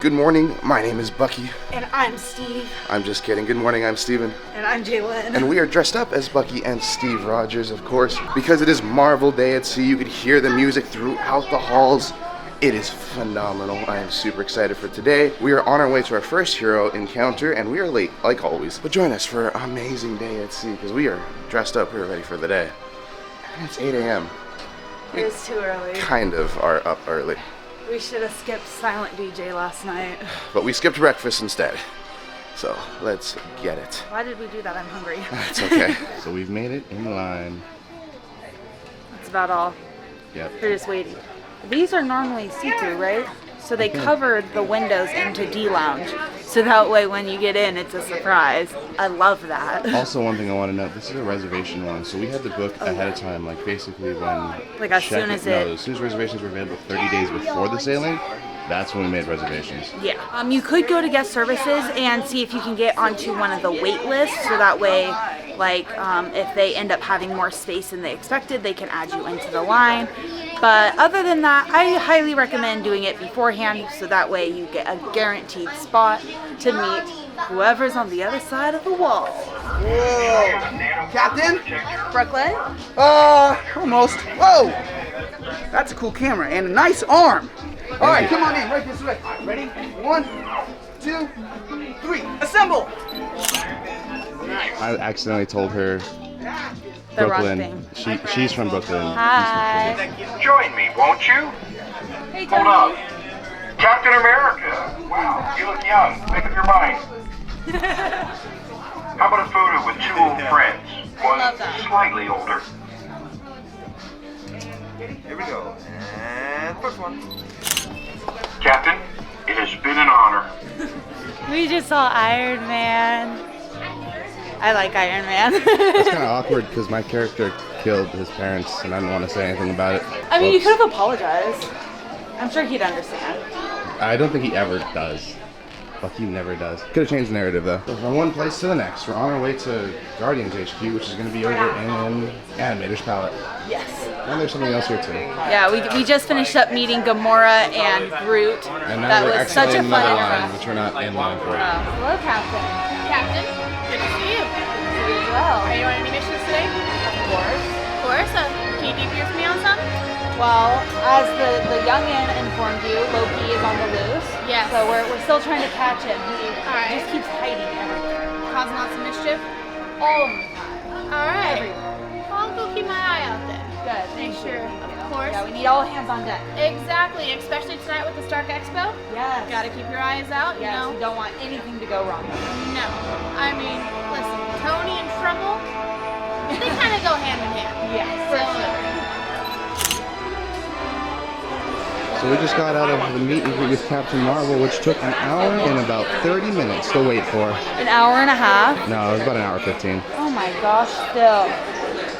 Good morning, my name is Bucky. And I'm Steve. I'm just kidding. Good morning, I'm Steven. And I'm Jalen. And we are dressed up as Bucky and Steve Rogers, of course. Because it is Marvel Day at Sea, you could hear the music throughout the halls. It is phenomenal. I am super excited for today. We are on our way to our first hero encounter, and we are late, like always. But join us for an amazing day at sea, because we are dressed up, we are ready for the day. And it's 8 a.m. It was too early. Kind of are up early. We should have skipped Silent DJ last night. But we skipped breakfast instead. So, let's get it. Why did we do that? I'm hungry. It's okay. So we've made it in line. That's about all. Yep. We're just waiting. These are normally see-through, right? So they covered the windows into D-Lounge. So that way when you get in, it's a surprise. I love that. Also, one thing I want to note, this is a reservation one, so we had to book ahead of time, like basically when... Like as soon as reservations were available 30 days before the sailing, that's when we made reservations. Yeah. You could go to guest services and see if you can get onto one of the wait lists, so that way, like, if they end up having more space than they expected, they can add you into the line. But other than that, I highly recommend doing it beforehand, so that way you get a guaranteed spot to meet whoever's on the other side of the wall. Whoa! Captain? Brooklyn? Almost. Whoa! That's a cool camera and a nice arm. All right, come on in, right this way. Ready? 1, 2, 3. Assemble! I accidentally told her The Brooklyn. She's from Brooklyn. Hi. Join me, won't you? Hey, Hold on. Captain America. Wow, you look young. Make up your mind. How about a photo with two old friends? One love that. slightly older. Here we go. And first one. Captain, it has been an honor. We just saw Iron Man. I like Iron Man. It's kind of awkward because my character killed his parents and I didn't want to say anything about it. I mean, you could have apologized. I'm sure he'd understand. I don't think he ever does. Bucky never does. Could have changed the narrative though. From one place to the next, we're on our way to Guardians HQ, which is going to be over in Animator's Palette. Yes. And there's something else here too. Yeah, we just finished up meeting Gamora and Groot. And now That we're was such actually a in fun another line, interaction. which we're not in line for. Hello, Captain. Captain, good to see you. You as well. Are you on any missions today? Of course. Of course. Can you debrief me on some? Well, as the youngin informed you, Loki is on the loose. Yes. So we're still trying to catch him. He Alright. just keeps hiding everywhere. Causing lots of mischief? All Alright. everywhere. I'll go keep my eye out then. Good. Make Thank sure, you. of course. Yeah, we need all hands on deck. Exactly, especially tonight with the Stark Expo. Yes. Gotta keep your eyes out, you Yes, know. we don't want anything to go wrong. No. I mean, listen, Tony and Trumbull, they kind of go hand in hand. Yes, for sure. So we just got out of the meet and greet with Captain Marvel, which took an hour and about 30 minutes to wait for. An hour and a half. No, it was about an hour 15. Oh my gosh, still.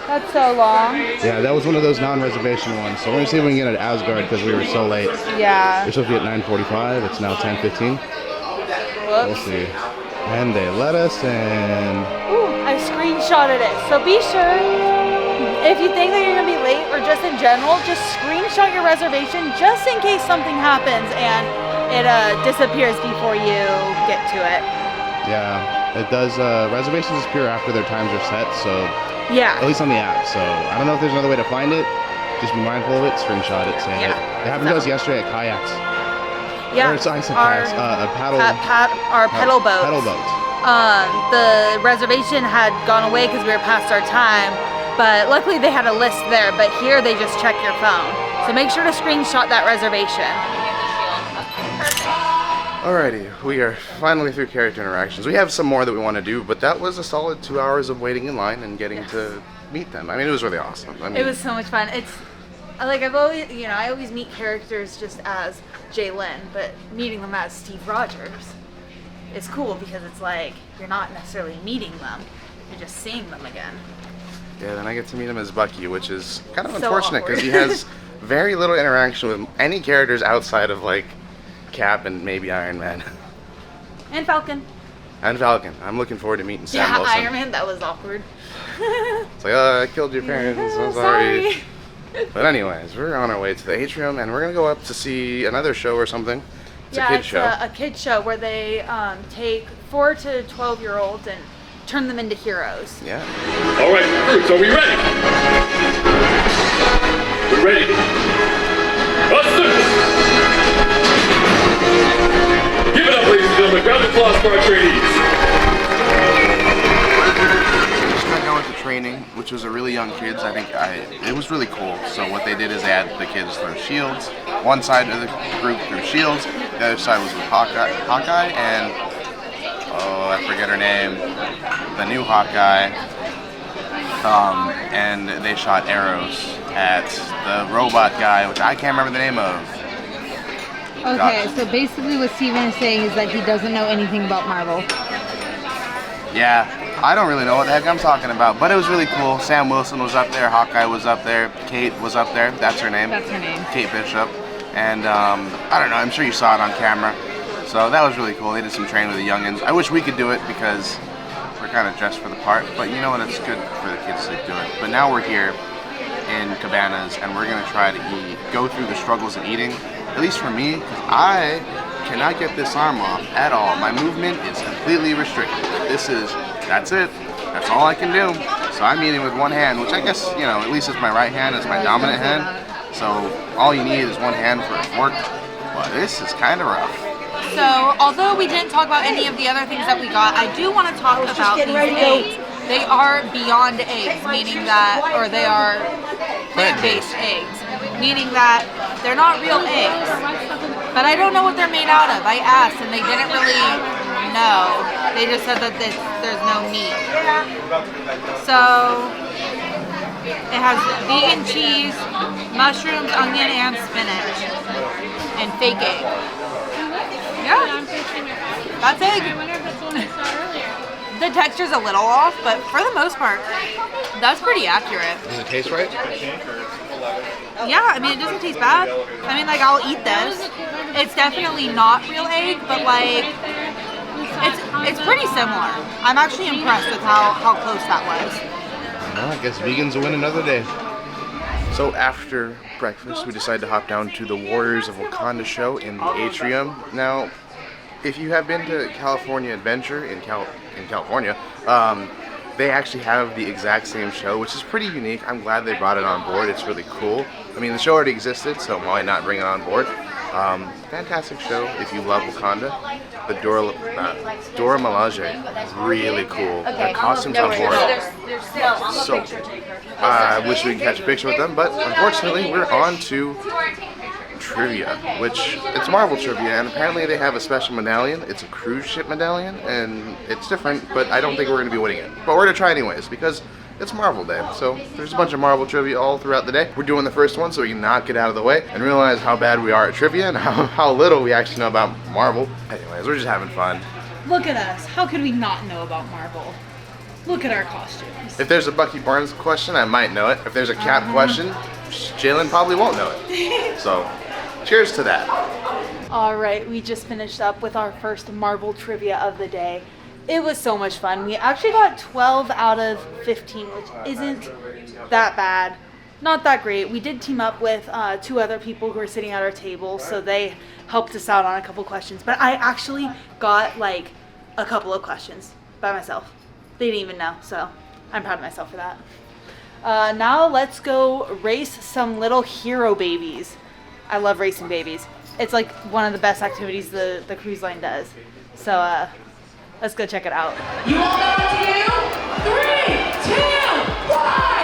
That's so long. Yeah, that was one of those non-reservation ones. So we're gonna see if we can get it at Asgard because we were so late. Yeah. We're supposed to be at 9:45. It's now 10:15. We'll Whoops. see. And they let us in. Ooh, I screenshotted it. So be sure, if you think that you're gonna be late or just in general, just screenshot your reservation just in case something happens and it disappears before you get to it. Yeah, it does. Reservations disappear after their times are set, so at Yeah. least on the app. So I don't know if there's another way to find it. Just be mindful of it. Screenshot it. Save it. It happened to us yesterday at kayaks. Yeah. Or it's I said kayaks. A paddle. Our pedal boats. Pedal boat. The reservation had gone away because we were past our time, but luckily they had a list there. But here they just check your phone. So make sure to screenshot that reservation. Alrighty, we are finally through character interactions. We have some more that we want to do, but that was a solid 2 hours of waiting in line and getting to meet them. I mean, it was really awesome. I mean, It was so much fun. It's like I always meet characters just as Jalen, but meeting them as Steve Rogers is cool because it's like you're not necessarily meeting them, you're just seeing them again. Yeah, then I get to meet him as Bucky, which is kind of So unfortunate because he awkward. has very little interaction with any characters outside of like Cap and maybe Iron Man. And Falcon. And Falcon. I'm looking forward to meeting Sam Yeah, Wilson. Iron Man, that was awkward. It's like, oh, I killed your parents. I'm sorry. But anyways, we're on our way to the atrium, and we're gonna go up to see another show or something. It's a kid show. A kid show where they take 4 to 12-year-olds and turn them into heroes. Yeah. All right, recruits, are we ready? We're ready. Let's do this. Give it up, ladies and gentlemen. Round of applause for our trainees. Just got done with the training, which was a really young kids. It was really cool. So what they did is they had the kids throw shields. One side of the group threw shields. The other side was with Hawkeye and I forget her name. The new Hawkeye. And they shot arrows at the robot guy, which I can't remember the name of. Okay, so basically what Steven is saying is that he doesn't know anything about Marvel. Yeah, I don't really know what the heck I'm talking about, but it was really cool. Sam Wilson was up there, Hawkeye was up there, Kate was up there, that's her name. That's her name. Kate Bishop. And I don't know, I'm sure you saw it on camera. So that was really cool. They did some training with the youngins. I wish we could do it because we're kind of dressed for the part, but you know what, it's good for the kids to do it. But now we're here in Cabanas and we're gonna try to go through the struggles of eating, at least for me, because I cannot get this arm off at all. My movement is completely restricted. That's it. That's all I can do. So I'm eating with one hand, which I guess, you know, at least it's my right hand, it's my dominant hand. So all you need is one hand for a fork, but this is kind of rough. So, although we didn't talk about any of the other things that we got, I do want to talk about these eggs. They are beyond eggs, meaning that, or they are plant-based eggs, meaning that they're not real eggs. But I don't know what they're made out of. I asked and they didn't really know. They just said that there's no meat. So, it has vegan cheese, mushrooms, onion, and spinach, and fake egg. Yeah, that's egg. The texture's a little off, but for the most part, that's pretty accurate. Does it taste right? Yeah, I mean, it doesn't taste bad. I mean, like, I'll eat this. It's definitely not real egg, but like, it's pretty similar. I'm actually impressed with how close that was. Well, I guess vegans will win another day. So after breakfast, we decided to hop down to the Warriors of Wakanda show in the atrium. Now, if you have been to California Adventure in California, they actually have the exact same show, which is pretty unique. I'm glad they brought it on board. It's really cool. I mean, the show already existed, so why not bring it on board? Fantastic show if you love Wakanda. The Dora Milaje, really cool. The costumes on board, so good. I wish we could catch a picture with them, but unfortunately we're on to trivia, which it's Marvel trivia, and apparently they have a special medallion. It's a cruise ship medallion, and it's different, but I don't think we're going to be winning it. But we're going to try anyways, because it's Marvel Day, so there's a bunch of Marvel trivia all throughout the day. We're doing the first one so we can knock it out of the way and realize how bad we are at trivia and how little we actually know about Marvel. Anyways, we're just having fun. Look at us. How could we not know about Marvel? Look at our costumes. If there's a Bucky Barnes question, I might know it. If there's a Cap question, Jalen probably won't know it. So, cheers to that. All right, we just finished up with our first Marvel trivia of the day. It was so much fun. We actually got 12 out of 15, which isn't that bad. Not that great. We did team up with 2 other people who were sitting at our table, so they helped us out on a couple questions. But I actually got like a couple of questions by myself. They didn't even know, so I'm proud of myself for that. Now let's go race some little hero babies. I love racing babies. It's like one of the best activities the cruise line does. So let's go check it out. You all know what to do? 3, 2, 1!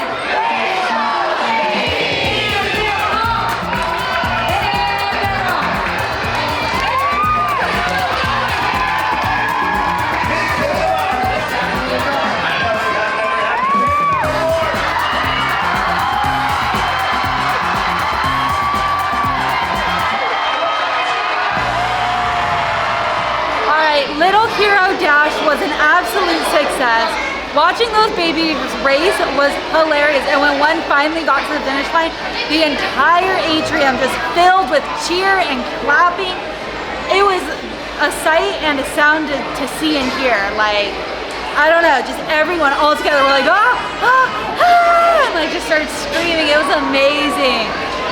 Little Hero Dash was an absolute success. Watching those babies race was hilarious, and when one finally got to the finish line, the entire atrium just filled with cheer and clapping. It was a sight and a sound to see and hear. Like, I don't know, just everyone all together were like, ah, ah, ah, and like just started screaming. It was amazing.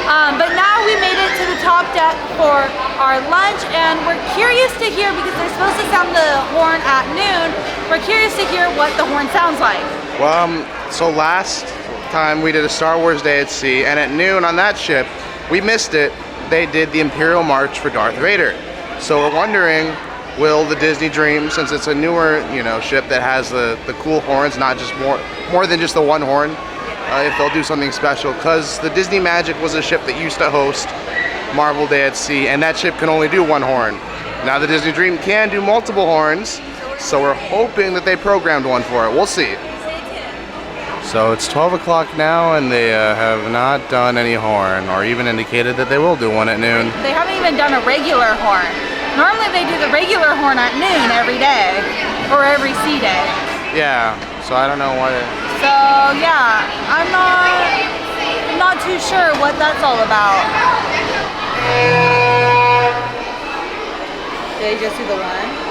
But now we made it to the top deck for our lunch, and we're curious to hear, because they're supposed to sound the horn at noon, we're curious to hear what the horn sounds like. Well, so last time we did a Star Wars Day at Sea, and at noon on that ship, we missed it, they did the Imperial March for Darth Vader. So we're wondering, will the Disney Dream, since it's a newer, ship that has the cool horns, not just more than just the one horn, if they'll do something special, because the Disney Magic was a ship that used to host Marvel Day at Sea, and that ship can only do one horn. Now the Disney Dream can do multiple horns, so we're hoping that they programmed one for it. We'll see. So it's 12 o'clock now, and they have not done any horn, or even indicated that they will do one at noon. They haven't even done a regular horn. Normally they do the regular horn at noon every day, or every sea day. Yeah, so I don't know why. So yeah, I'm not too sure what that's all about. Did they just do the one?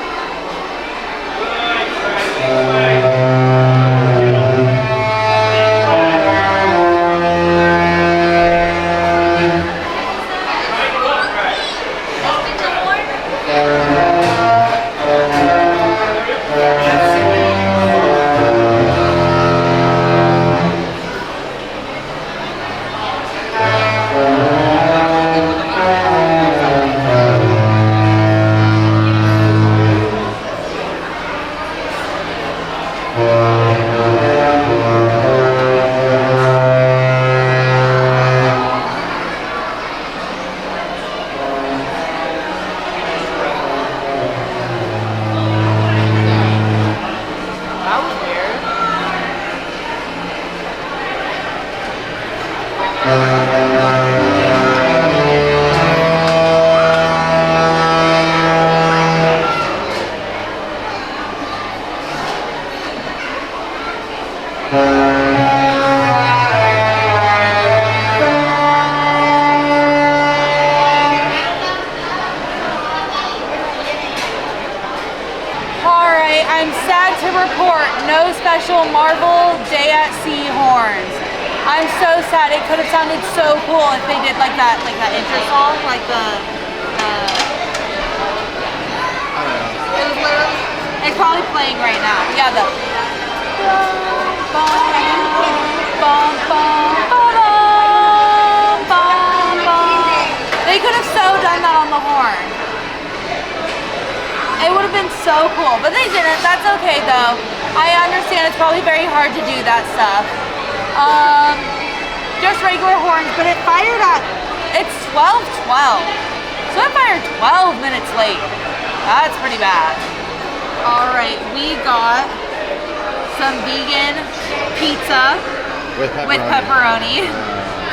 I'm sad to report no special Marvel Day at Sea horns. I'm so sad. It could have sounded so cool if they did like that intro song, like the. It's probably playing right now. Yeah, the. They could have so done that on the horn. It would have been so cool, but they didn't. That's okay though. I understand it's probably very hard to do that stuff. Just regular horns, but it fired at, it's 12:12. So it fired 12 minutes late. That's pretty bad. All right, we got some vegan pizza with pepperoni.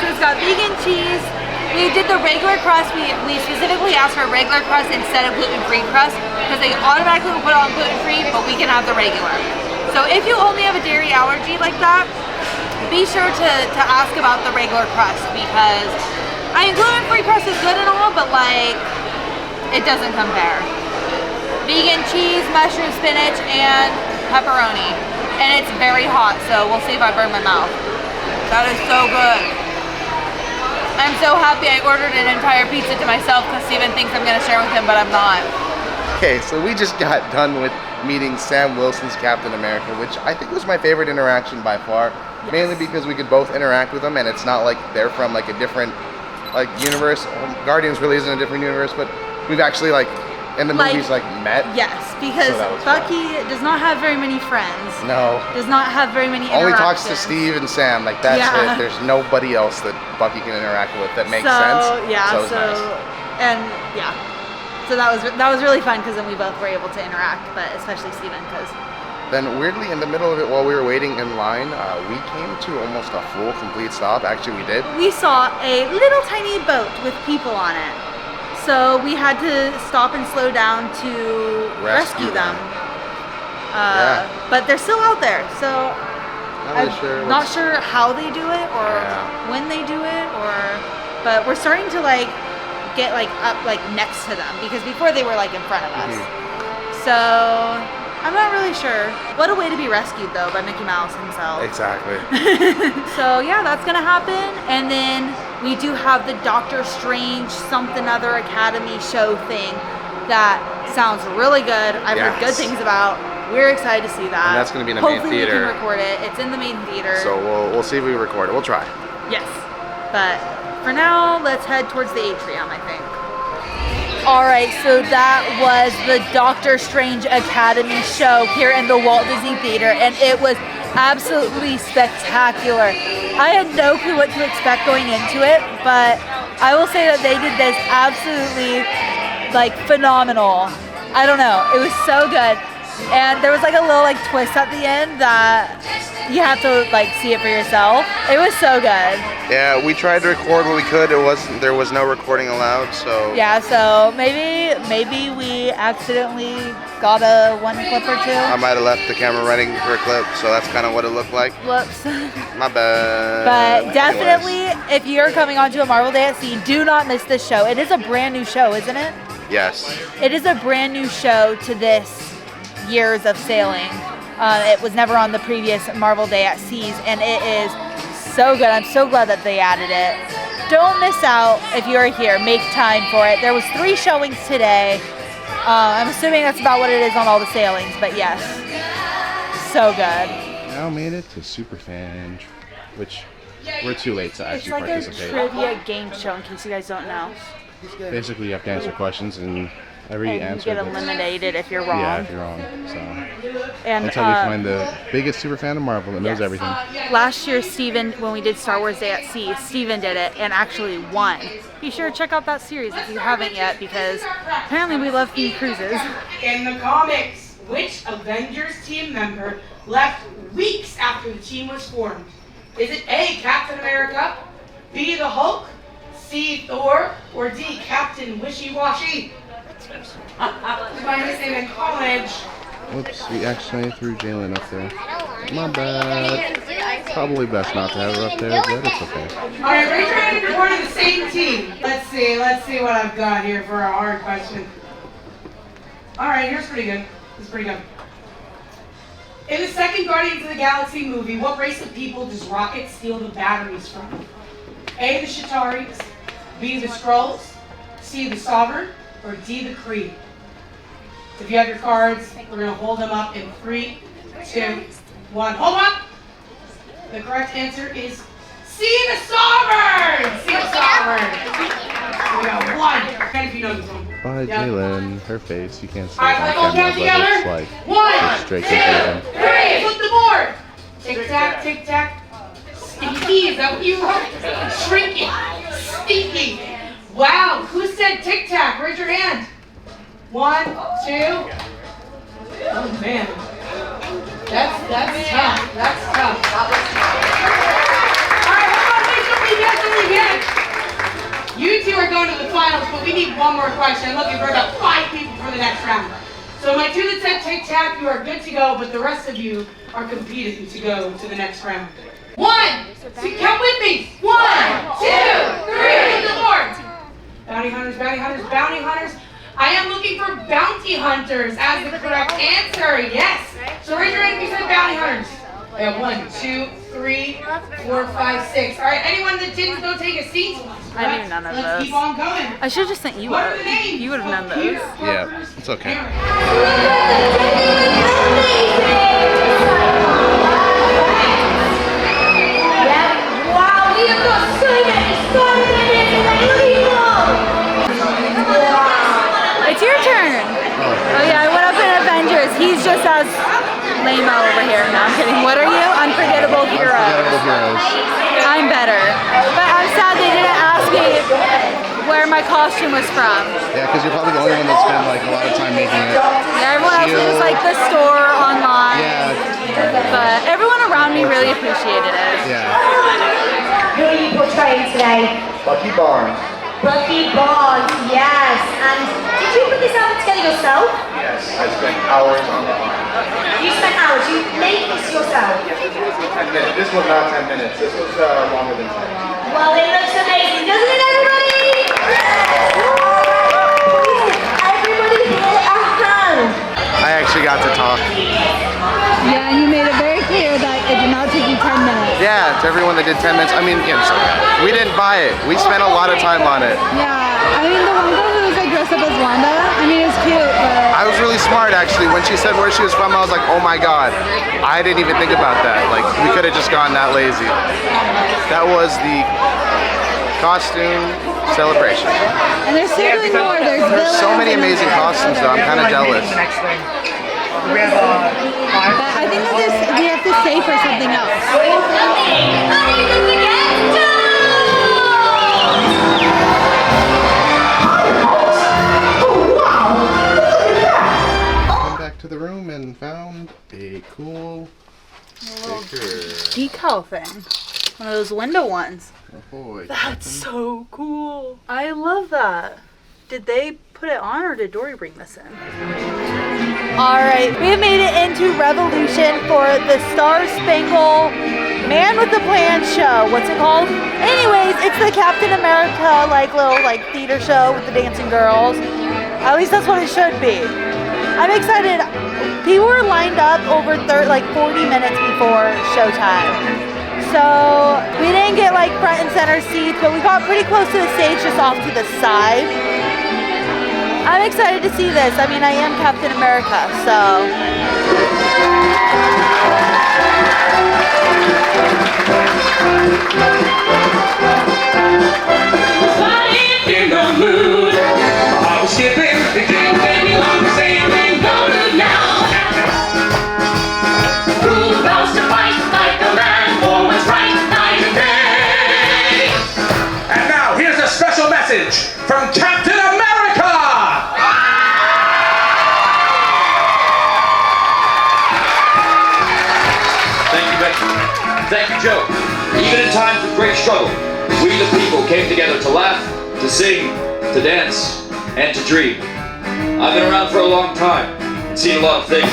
So it's got vegan cheese. We did the regular crust. We specifically asked for a regular crust instead of gluten-free crust because they automatically will put it on gluten-free, but we can have the regular. So if you only have a dairy allergy like that, be sure to ask about the regular crust because, I mean, gluten-free crust is good and all, but like, it doesn't compare. Vegan cheese, mushroom, spinach, and pepperoni. And it's very hot, so we'll see if I burn my mouth. That is so good. I'm so happy I ordered an entire pizza to myself because Steven thinks I'm going to share with him, but I'm not. Okay, so we just got done with meeting Sam Wilson's Captain America, which I think was my favorite interaction by far. Yes. Mainly because we could both interact with them, and it's not like they're from like a different universe. Guardians really isn't a different universe, but we've actually in the movies met. Yes, because so Bucky does not have very many friends. No. Does not have very many interactions. Only talks to Steve and Sam, that's it. There's nobody else that Bucky can interact with that makes sense. Yeah, so nice. And yeah. So that was really fun because then we both were able to interact, but especially Steven because. Then weirdly in the middle of it while we were waiting in line, we came to almost a full complete stop. Actually we did. We saw a little tiny boat with people on it. So we had to stop and slow down to rescue them. But they're still out there, so I'm not sure how they do it or when they do it, but we're starting to get up next to them because before they were in front of us. So I'm not really sure. What a way to be rescued though by Mickey Mouse himself. Exactly. So yeah, that's gonna happen, and then we do have the Doctor Strange something other Academy show thing that sounds really good. I've heard good things about. We're excited to see that. And that's going to be in the main Hopefully theater. we can record it. It's in the main theater. So we'll see if we record it. We'll try. Yes. But for now, let's head towards the atrium, I think. All right, so that was the Doctor Strange Academy show here in the Walt Disney Theater, and it was absolutely spectacular. I had no clue what to expect going into it, but I will say that they did this absolutely like phenomenal. I don't know, it was so good. And there was like a little like twist at the end that you have to like see it for yourself. It was so good. Yeah, we tried to record what we could. There was no recording allowed, so yeah. So maybe we accidentally got a one clip or two. I might have left the camera running for a clip, so that's kind of what it looked like. Whoops. My bad. But definitely, if you're coming onto a Marvel Day at Sea, do not miss this show. It is a brand new show, isn't it? Yes. It is a brand new show to this years of sailing. It was never on the previous Marvel Day at Seas, and it is so good. I'm so glad that they added it. Don't miss out if you're here. Make time for it. There was 3 showings today. I'm assuming that's about what it is on all the sailings, but yes, so good. Now made it to Superfan, which we're too late to actually It's like participate. a trivia game show, in case you guys don't know. Basically, you have to answer questions, and every And answer you get eliminated if you're wrong. Yeah, if you're wrong. So and until we find the biggest super fan of Marvel that knows everything. Last year, Steven, when we did Star Wars Day at Sea, Steven did it and actually won. Be sure to check out that series if you haven't yet, because apparently we love themed cruises. In the comics, which Avengers team member left weeks after the team was formed? Is it A, Captain America, B, the Hulk, C, Thor, or D, Captain Wishy-Washy? My name in college. Whoops, we actually threw Jalen up there. My bad. Probably best not to have her up there, but it's okay. Alright, raise your hand if you're part of the same team. Let's see what I've got here for a hard question. Alright, here's pretty good. This is pretty good. In the second Guardians of the Galaxy movie, what race of people does Rocket steal the batteries from? A, the Chitauri's, B, the Skrulls, C, the Sovereign, or D, the Kree? If you have your cards, we're going to hold them up in 3, 2, 1. Hold on! The correct answer is C, the Sovereign! C, the Sovereign! We got 1. And if you know this one. By Jalen, her face, you can't see it Alright, on let's all camera, count but it's together. like 1, just straight confusion. 2, 3, flip the board! Tic-tac, tic-tac. Stinky, is that what you wrote? Shrinking. Stinky. Wow, who said tic-tac? Raise your hand. 1, 2. Oh man. That's tough. That's tough. Alright, hold on, wait till we get to the end. You two are going to the finals, but we need one more question. I'm looking for about 5 people for the next round. So my 2 that said tic-tac, you are good to go, but the rest of you are competing to go to the next round. 1, so count with me. 1, 2, 3, the board. Bounty hunters, bounty hunters, bounty hunters. I am looking for bounty hunters as the correct answer. Yes. So raise your hand if you said bounty hunters. I got 1, 2, 3, 4, 5, 6. All right. Anyone that didn't go take a seat? I knew none of Let's those. keep on going. I should have just sent you What out. are the names? You would have known those. Yeah, it's okay. Wow, we have got so many It's your turn. Oh yeah, I went up in Avengers. He's just as lame-o over here. No, I'm kidding. What are you? Unforgettable Heroes. Unforgettable Heroes. I'm better. But I'm sad they didn't ask me where my costume was from. Yeah, because you're probably the only one that spent like a lot of time making it. Yeah, everyone else was just like the store online. Yeah. But everyone around me really appreciated it. Yeah. Who are you portraying today? Bucky Barnes. Bucky Barnes, yes. And did you put this album together yourself? Yes, I spent hours on the line. You spent hours. You made this yourself. Yes, this was 10 minutes. This was not 10 minutes. This was longer than 10. Well, it looks amazing, doesn't it, everybody? Everybody here at home. I actually got to talk. Yeah, and you made it very clear that it did not take you 10 minutes. Yeah, To everyone that did 10 minutes, I mean, we didn't buy it. We spent a lot of time on it. Yeah, I mean, the one girl who was like dressed up as Wanda, I mean, it was cute, but... I was really smart, actually. When she said where she was from, I was like, oh my god. I didn't even think about that. Like, we could have just gone that lazy. That was the costume celebration. And there's still doing more. There's so many amazing costumes, though. I'm kind of jealous. But I think that we have to stay for something else. Come back to the room and found a cool sticker. Decal thing. One of those window ones. Oh boy. That's so cool. I love that. Did they put it on or did Dory bring this in? Alright, we have made it into Revolution for the Star Spangled Man with a Plan show. What's it called? Anyways, it's the Captain America little theater show with the dancing girls. At least that's what it should be. I'm excited. People were lined up over 40 minutes before showtime. So we didn't get front and center seats, but we got pretty close to the stage, just off to the side. I'm excited to see this. I mean, I am Captain America, so. In the mood, I was skipping the game, baby, I'm saying go to now. Who vows to fight like a man for what's right night and day? And now here's a special message from Captain America. Thank you, Becky. Thank you, Joe. Even in times of great struggle, we the people came together to laugh, to sing, to dance, and to dream. I've been around for a long time and seen a lot of things.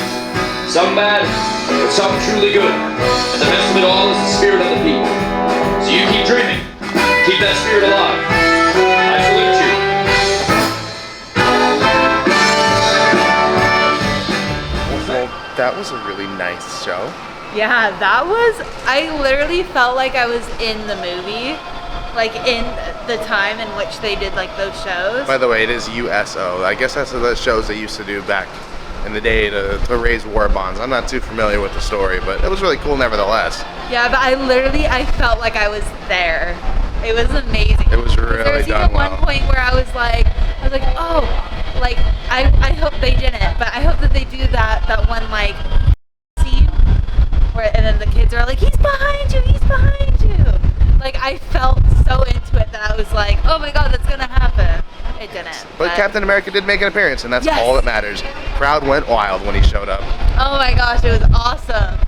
Some bad, but some truly good. And the best of it all is the spirit of the people. So you keep dreaming. Keep that spirit alive. I salute you. Well, that was a really nice show. Yeah, I literally felt like I was in the movie. In the time in which they did those shows. By the way, it is USO. I guess that's the shows they used to do back in the day to raise war bonds. I'm not too familiar with the story, but it was really cool nevertheless. Yeah, but I felt like I was there. It was amazing. It was really There was done even well. one point where I was like, oh, I hope they didn't, but I hope that they do that one scene where, and then the kids are like, he's behind you, he's behind you. I felt so into it that I was like, oh my god, that's gonna happen. It didn't. But Captain America did make an appearance, and that's Yes. all that matters. Crowd went wild when he showed up. Oh my gosh, it was awesome.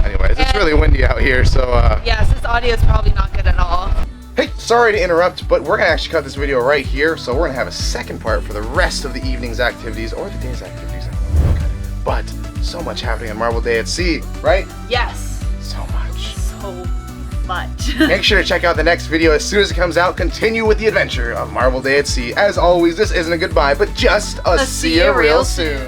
Anyways, it's really windy out here, so Yes, this audio is probably not good at all. hey, sorry to interrupt, but we're gonna actually cut this video right here, so we're gonna have a second part for the rest of the evening's activities, or the day's activities. I don't know. But so much happening on Marvel Day at Sea, right? Yes. So much. So much. Make sure to check out the next video as soon as it comes out. Continue with the adventure of Marvel Day at Sea. As always, this isn't a goodbye, but just a see ya real soon.